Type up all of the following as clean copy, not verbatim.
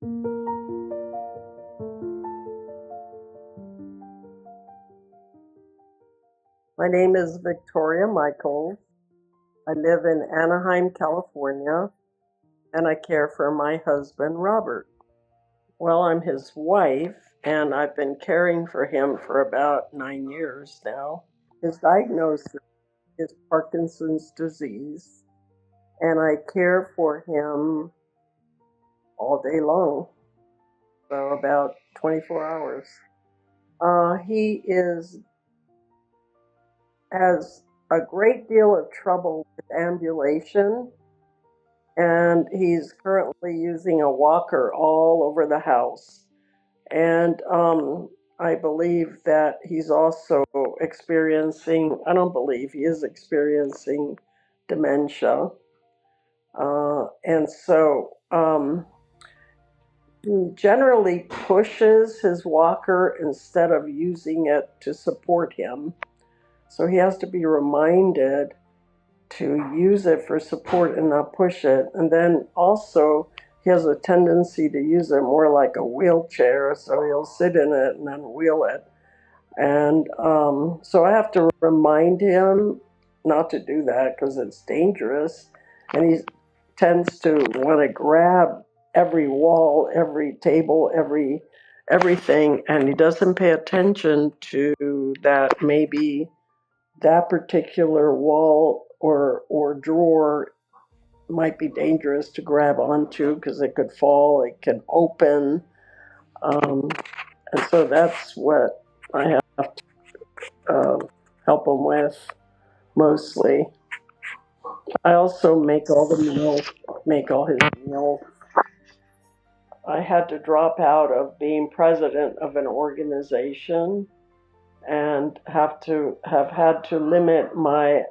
My name is Victoria Michaels. I live in Anaheim, California, and I care for my husband, Robert. Well, I'm his wife, and I've been caring for him for about 9 years now. His diagnosis is Parkinson's disease, and I care for him all day long, so about 24 hours. He has a great deal of trouble with ambulation, and he's currently using a walker all over the house. And I believe that he's also experiencing, I don't believe he is experiencing dementia. And so he generally pushes his walker instead of using it to support him. So he has to be reminded to use it for support and not push it. And then also, he has a tendency to use it more like a wheelchair, so he'll sit in it and then wheel it. And so I have to remind him not to do that because it's dangerous. And he tends to want to grab every wall, every table, everything, and he doesn't pay attention to that maybe that particular wall or drawer might be dangerous to grab onto because it could fall, it can open, um, and so that's what I have to help him with mostly. I also make all the meals, make all his meals. I had to drop out of being president of an organization and have had to limit my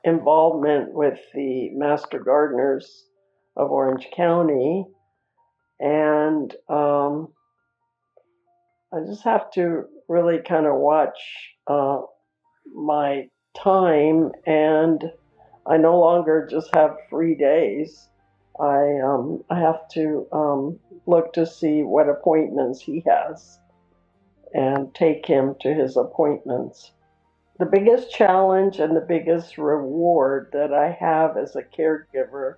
involvement with the Master Gardeners of Orange County, and I just have to really kind of watch my time, and I no longer just have free days. I have to look to see what appointments he has and take him to his appointments. The biggest challenge and the biggest reward that I have as a caregiver,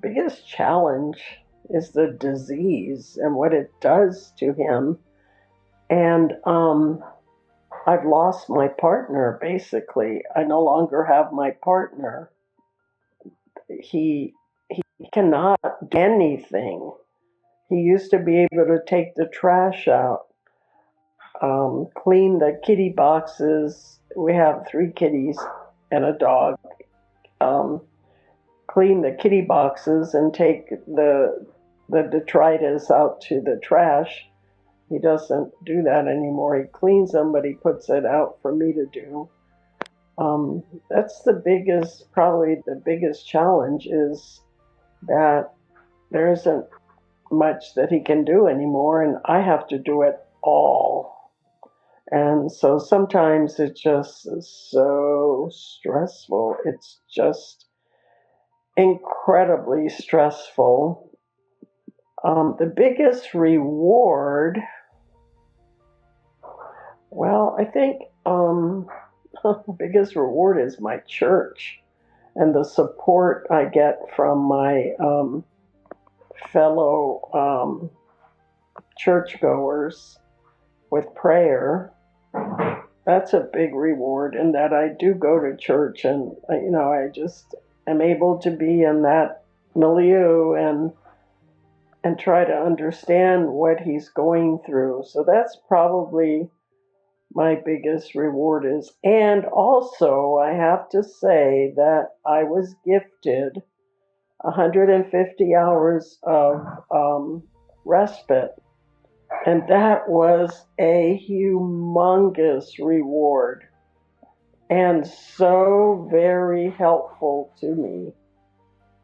biggest challenge is the disease and what it does to him. And I've lost my partner, basically. I no longer have my partner. He cannot do anything. He used to be able to take the trash out, clean the kitty boxes. We have three kitties and a dog. Um, Clean the kitty boxes and take the detritus out to the trash. He doesn't do that anymore. He cleans them, but he puts it out for me to do. That's probably the biggest challenge is that there isn't much that he can do anymore, and I have to do it all. And so sometimes it just is so stressful. It's just incredibly stressful. The biggest reward, well, I think the biggest reward is my church and the support I get from my fellow churchgoers with prayer. That's a big reward, in that I do go to church, and I just am able to be in that milieu and try to understand what he's going through. So that's probably my biggest reward is. And also, I have to say that I was gifted 150 hours of respite. And that was a humongous reward and so very helpful to me.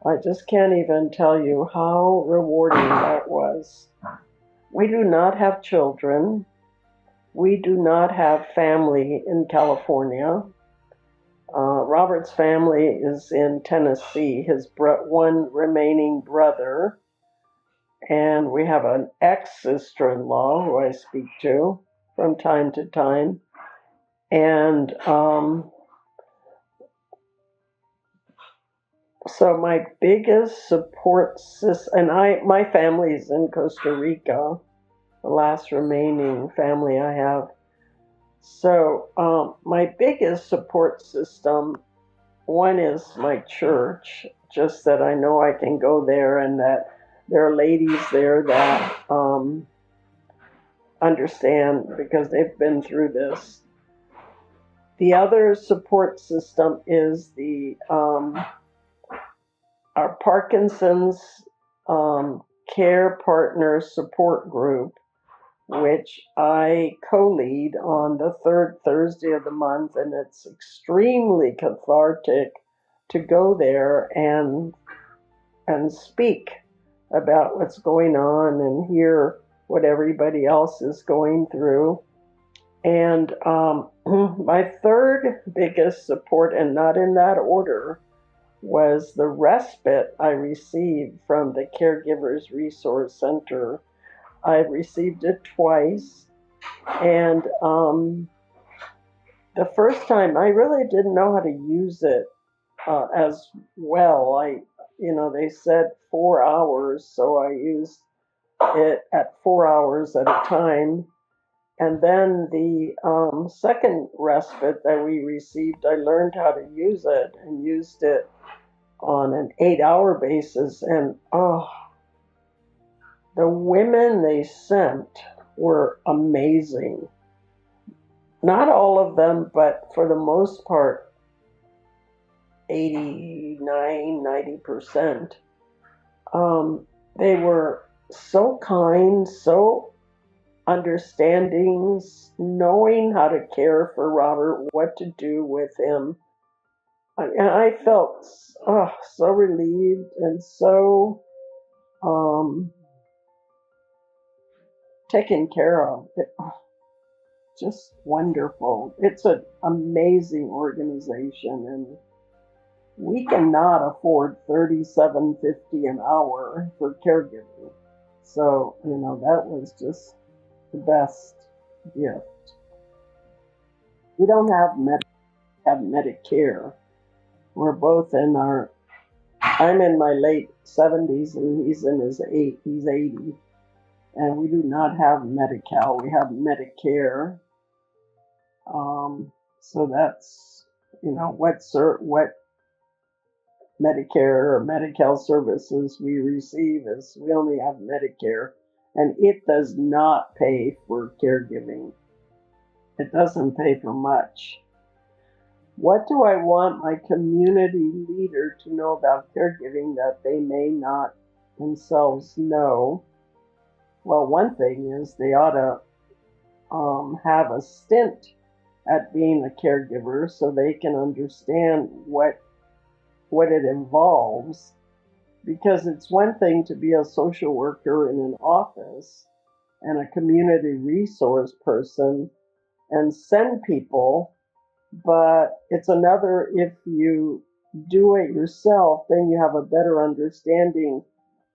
I just can't even tell you how rewarding that was. We do not have children. We do not have family in California. Robert's family is in Tennessee, his one remaining brother. And we have an ex-sister-in-law who I speak to from time to time. And so my biggest support system, and my family is in Costa Rica, the last remaining family I have. So my biggest support system, one is my church, just that I know I can go there and that there are ladies there that understand because they've been through this. The other support system is the our Parkinson's Care Partner Support Group, which I co-lead on the third Thursday of the month, and it's extremely cathartic to go there and speak about what's going on and hear what everybody else is going through. And my third biggest support, and not in that order, was the respite I received from the Caregivers Resource Center. I received it twice, and the first time I really didn't know how to use it as well. They said 4 hours, so I used it at 4 hours at a time. And then the second respite that we received, I learned how to use it and used it on an 8-hour basis. And the women they sent were amazing. Not all of them, but for the most part, 89, 90%. They were so kind, so understanding, knowing how to care for Robert, what to do with him. And I felt so relieved and so taken care of. Just wonderful. It's an amazing organization, and we cannot afford $37.50 an hour for caregiving. So, that was just the best gift. We don't have Medicare. We're both I'm in my late 70s and he's he's 80. And we do not have MediCal. We have Medicare. So that's, what Medicare or MediCal services we receive is we only have Medicare, and it does not pay for caregiving. It doesn't pay for much. What do I want my community leader to know about caregiving that they may not themselves know? Well, one thing is they ought to have a stint at being a caregiver so they can understand what it involves. Because it's one thing to be a social worker in an office and a community resource person and send people, but it's another if you do it yourself, then you have a better understanding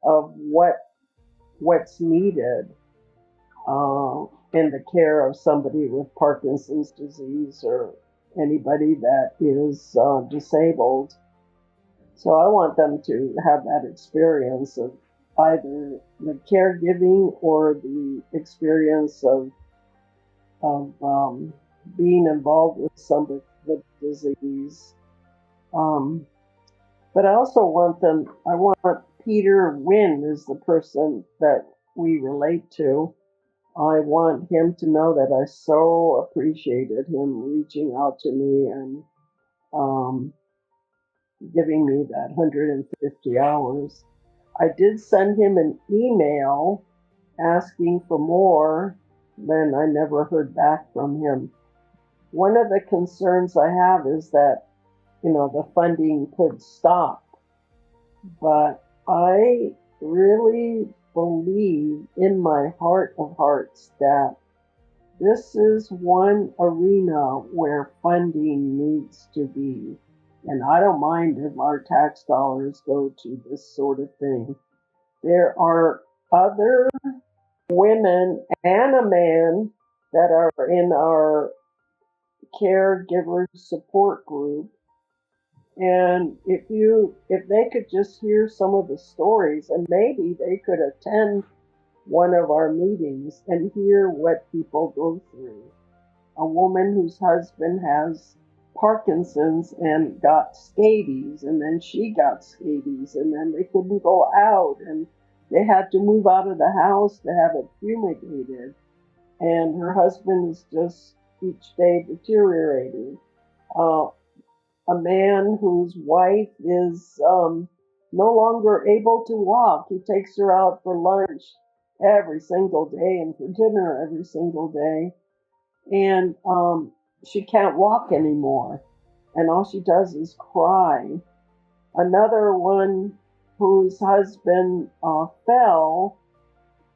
of what's needed in the care of somebody with Parkinson's disease or anybody that is disabled. So I want them to have that experience of either the caregiving or the experience of being involved with somebody with disease. But I also I want Peter Wynn is the person that we relate to. I want him to know that I so appreciated him reaching out to me and giving me that 150 hours. I did send him an email asking for more, then I never heard back from him. One of the concerns I have is that, the funding could stop, but I really believe in my heart of hearts that this is one arena where funding needs to be. And I don't mind if our tax dollars go to this sort of thing. There are other women and a man that are in our caregiver support group. And if they could just hear some of the stories, and maybe they could attend one of our meetings and hear what people go through. A woman whose husband has Parkinson's and got scabies, and then she got scabies, and then they couldn't go out, and they had to move out of the house to have it fumigated. And her husband is just each day deteriorating. Uh, a man whose wife is no longer able to walk. He takes her out for lunch every single day and for dinner every single day. And she can't walk anymore. And all she does is cry. Another one whose husband fell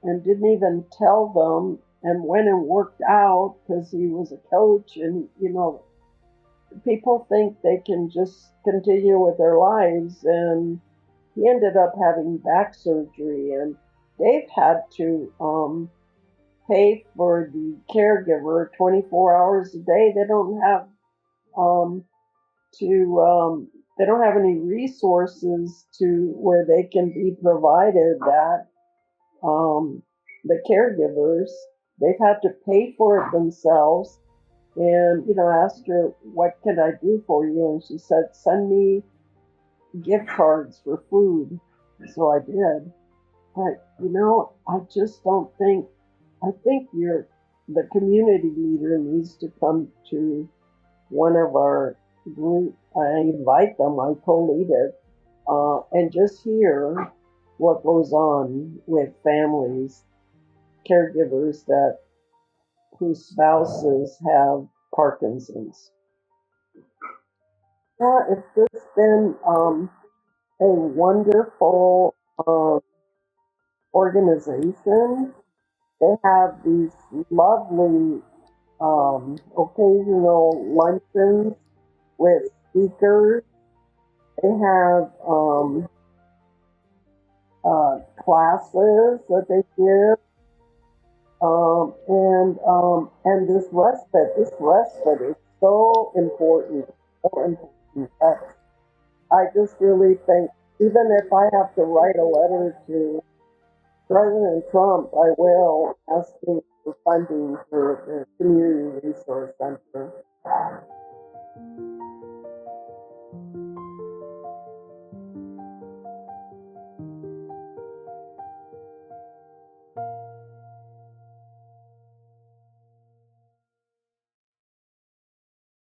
and didn't even tell them and went and worked out because he was a coach. And, people think they can just continue with their lives, and he ended up having back surgery, and they've had to pay for the caregiver 24 hours a day. They don't have um, to they don't have any resources to where they can be provided that the caregivers, they've had to pay for it themselves. And I asked her, what can I do for you? And she said, send me gift cards for food. So I did. But I just don't think, I think the community leader needs to come to one of our group. I invite them, I co-lead it, and just hear what goes on with families, caregivers whose spouses have Parkinson's. Yeah, it's just been a wonderful organization. They have these lovely occasional luncheons with speakers. They have classes that they give, and this respite is so important, so important. I just really think, even if I have to write a letter to President Trump, I will, asking for funding for the Community Resource Center.